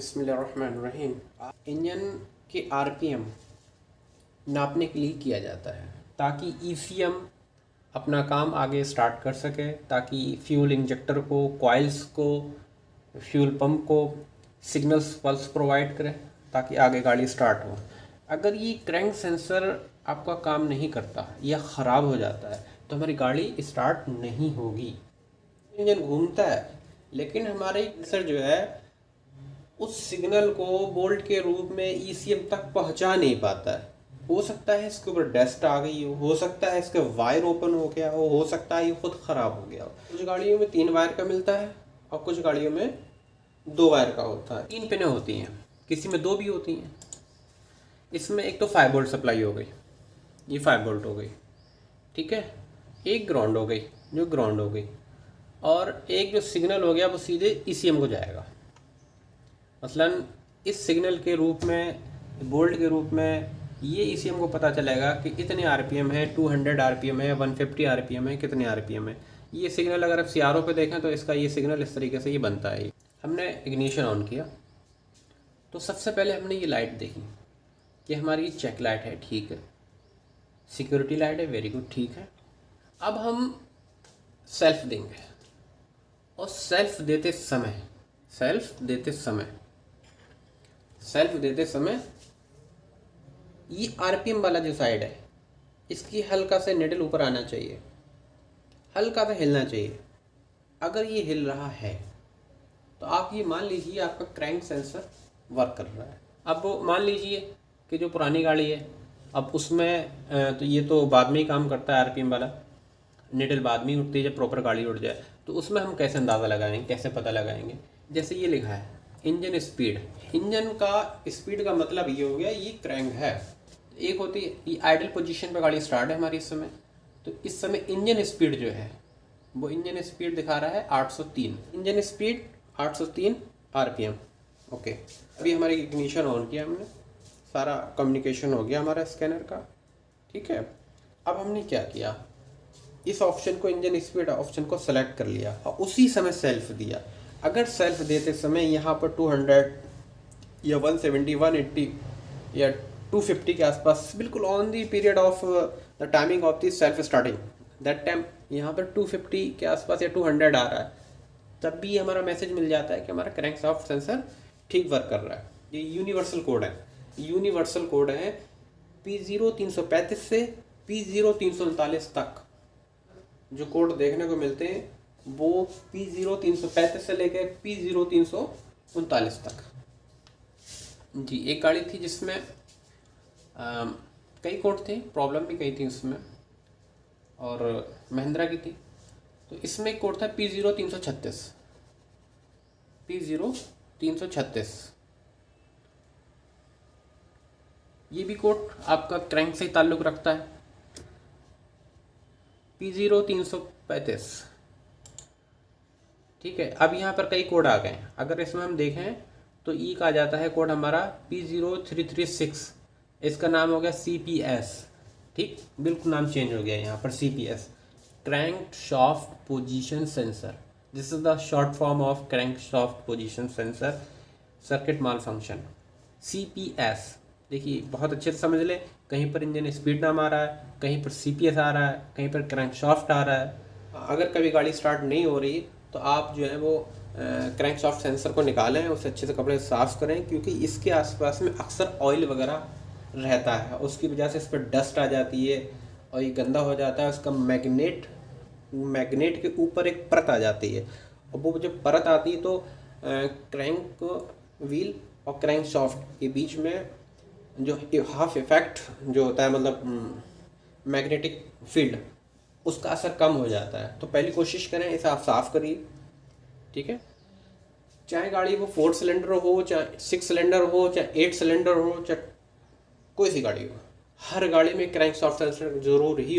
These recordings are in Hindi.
बिस्मिल्लाहिर्रहमानिर्रहीम। इंजन के आरपीएम नापने के लिए किया जाता है ताकि ईसीएम अपना काम आगे स्टार्ट कर सके, ताकि फ्यूल इंजेक्टर को, कॉइल्स को, फ्यूल पंप को सिग्नल्स पल्स प्रोवाइड करें ताकि आगे गाड़ी स्टार्ट हो। अगर ये क्रैंक सेंसर आपका काम नहीं करता या ख़राब हो जाता है तो हमारी गाड़ी स्टार्ट नहीं होगी। इंजन घूमता है लेकिन हमारे सेंसर जो है उस सिग्नल को बोल्ट के रूप में ईसीएम तक पहुंचा नहीं पाता है। हो सकता है इसके ऊपर डस्ट आ गई हो सकता है इसका वायर ओपन हो गया हो सकता है ये खुद ख़राब हो गया हो। कुछ गाड़ियों में 3 वायर का मिलता है और कुछ गाड़ियों में 2 वायर का होता है। 3 पिनें होती हैं, किसी में 2 भी होती हैं। इसमें एक तो 5 वोल्ट सप्लाई हो गई, ये 5 वोल्ट हो गई, ठीक है। एक ग्राउंड हो गई, जो ग्राउंड हो गई, और एक जो सिग्नल हो गया वो सीधे ईसीएम को जाएगा। मसलन इस सिग्नल के रूप में, बोल्ट के रूप में ये ईसीएम को पता चलेगा कि इतने आरपीएम है, 200 आरपीएम है, 150 आरपीएम है, कितने आरपीएम है। ये सिग्नल अगर आप सीआरओ पे देखें तो इसका ये सिग्नल इस तरीके से ये बनता है। हमने इग्निशन ऑन किया तो सबसे पहले हमने ये लाइट देखी कि हमारी चेक लाइट है, ठीक है, सिक्योरिटी लाइट है, वेरी गुड, ठीक है। अब हम सेल्फ देंगे और सेल्फ देते समय ये आरपीएम वाला जो साइड है इसकी हल्का से निडल ऊपर आना चाहिए, हल्का सा हिलना चाहिए। अगर ये हिल रहा है तो आप ये मान लीजिए आपका क्रैंक सेंसर वर्क कर रहा है। अब मान लीजिए कि जो पुरानी गाड़ी है अब उसमें तो ये तो बाद में ही काम करता है, आरपीएम वाला निडल बाद में ही उठती है जब प्रॉपर गाड़ी उठ जाए। तो उसमें हम कैसे अंदाज़ा लगाएंगे, कैसे पता लगाएंगे? जैसे ये लिखा है इंजन स्पीड। इंजन का स्पीड का मतलब ये हो गया ये क्रैंक है। एक होती है ये आइडल पोजीशन पे गाड़ी स्टार्ट है हमारी इस समय, तो इस समय इंजन स्पीड जो है वो इंजन स्पीड दिखा रहा है 803, इंजन स्पीड 803 आरपीएम। ओके, अभी हमारी इग्निशन ऑन किया हमने, सारा कम्युनिकेशन हो गया हमारा स्कैनर का, ठीक है। अब हमने क्या किया, इस ऑप्शन को, इंजन स्पीड ऑप्शन को सेलेक्ट कर लिया और उसी समय सेल्फ दिया। अगर सेल्फ देते समय यहाँ पर 200 या 170, 180 या 250 के आसपास, बिल्कुल on the period of the timing of the self starting, that time यहाँ पर 250 के आसपास या 200 आ रहा है, तब भी हमारा मैसेज मिल जाता है कि हमारा क्रैंकशाफ्ट सेंसर ठीक वर्क कर रहा है। ये यूनिवर्सल कोड है, यूनिवर्सल कोड है P0 335 से P0 339 तक। जो कोड देखने को मिलते हैं वो P0 335 से लेकर P0 339 तक। जी, एक गाड़ी थी जिसमें कई कोड थे, प्रॉब्लम भी कई थी उसमें, और महिंद्रा की थी। तो इसमें एक कोड था P0 336, P0 336। ये भी कोड आपका क्रैंक से ताल्लुक़ रखता है, P0 335, ठीक है। अब यहाँ पर कई कोड आ गए। अगर इसमें हम देखें तो ई का आ जाता है कोड हमारा P0 336, इसका नाम हो गया CPS, ठीक, बिल्कुल नाम चेंज हो गया यहाँ पर CPS, crank shaft position sensor. This is the short form of crank shaft position sensor circuit mall function, CPS। देखिए बहुत अच्छे से समझ ले, कहीं पर इंजन स्पीड नाम आ रहा है, कहीं पर CPS आ रहा है, कहीं पर क्रैंक शाफ्ट आ रहा है। अगर कभी गाड़ी स्टार्ट नहीं हो रही तो आप जो है वो क्रैंक शाफ्ट सेंसर को निकालें, उसे अच्छे से कपड़े से साफ़ करें, क्योंकि इसके आसपास में अक्सर ऑयल वगैरह रहता है, उसकी वजह से इस पर डस्ट आ जाती है और ये गंदा हो जाता है। उसका मैग्नेट के ऊपर एक परत आ जाती है, और वो जब परत आती है तो क्रैंक व्हील और क्रैंक शाफ्ट के बीच में जो हाफ इफेक्ट जो होता है, मतलब मैग्नेटिक फील्ड, उसका असर कम हो जाता है। तो पहली कोशिश करें इसे आप साफ़ करिए, ठीक है। चाहे गाड़ी वो 4 सिलेंडर हो, चाहे 6 सिलेंडर हो, चाहे 8 सिलेंडर हो, चाहे कोई सी गाड़ी हो, हर गाड़ी में क्रैंक शाफ्ट सेंसर ज़रूर ही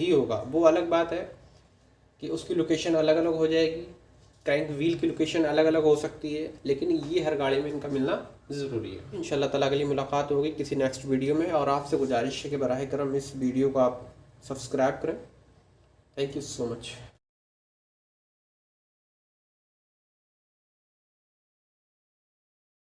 होगा। वो अलग बात है कि उसकी लोकेशन अलग अलग हो जाएगी, क्रैंक व्हील की लोकेशन अलग अलग हो सकती है, लेकिन ये हर गाड़ी में इनका मिलना ज़रूरी है। इंशाल्लाह ताला अगली मुलाकात होगी किसी नेक्स्ट वीडियो में, और आपसे गुजारिश है कि बराह करम इस वीडियो को आप सब्सक्राइब करें। Thank you so much.